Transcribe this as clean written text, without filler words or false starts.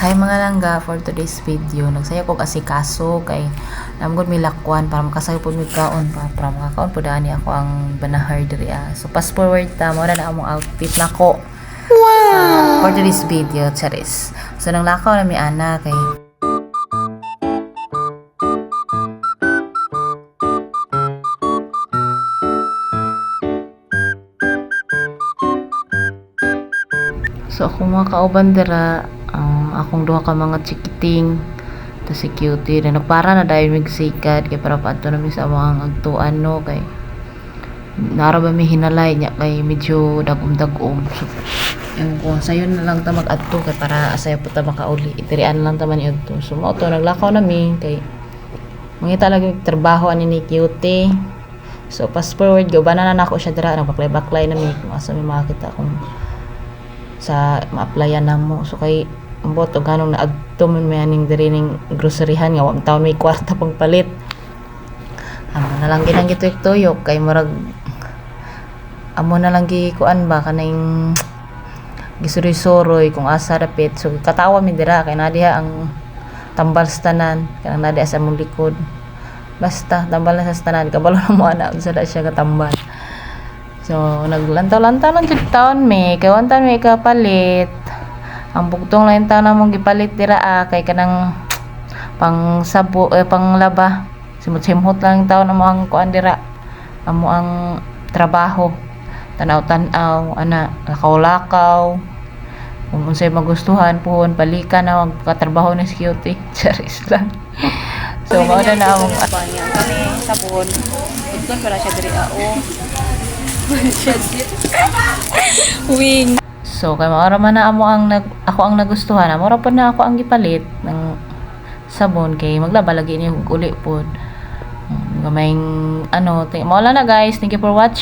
Hi mga langga, for today's video, nagsaya ko kasi kaso kay namgod mi lakwan para makasayo po mi kaon para makakaon po daan ako ang banahar diri. So fast forward ta mo na among outfit nako. Wow! For today's video, charis. So nang lakaw na mi ana kay So ako mga kauban dira, akong duha ka mga chikiting to si cutie na nagpara na dahil magsikad kay para paadto na mi sa mga agtuan no kay nara ba mi hinalay nya kay medyo dagom-dagom. So yung kung sayo na lang ta mag-adto kay para asaya po ta makauli itirian lang ta man adto. So mao to naglakaw na mi kay mangita lagi trabaho ani ni cutie. So fast forward giubanan na nako siya dira nagbaklay-baklay na mi kung asa mi makita kung sa ma-applyan na mo. So kay ambot og ganong naadto man may aning diri ning groceryhan nga wa taon may kwarta pang palit. Amo na lang ginang gituyok kay murag amo na lang gikuan ba kaning gisuroy-suroy kung asa dapit. So katawa mi dira kay nadiha ang tambal sa tanan kanang nadiha sa mong likod. Basta tambal na sa tanan kabalo na mo ana unsa da siya katambal. So, naglantaw-lantaw lang jud taon me, kay wantan may kapalit. Ang bugtong lang taon namong gipalit dira kay kanang pang sabo pang laba. Simot-simot lang taon amo ang kuan dira. Amo ang trabaho. Tanaw-tanaw, ana, lakaw-lakaw. Kung unsay magustuhan puhon balikan na magkatrabaho ni cutie. Charis lang. So, mao na among kami sabon. Ito para siya diri wing. So kay maora man na ako ang nagustuhan. Maora pa na ako ang gipalit ng sabon kay maglaba lagi ni uli pod. Gamayng ano, mao na guys. Thank you for watching.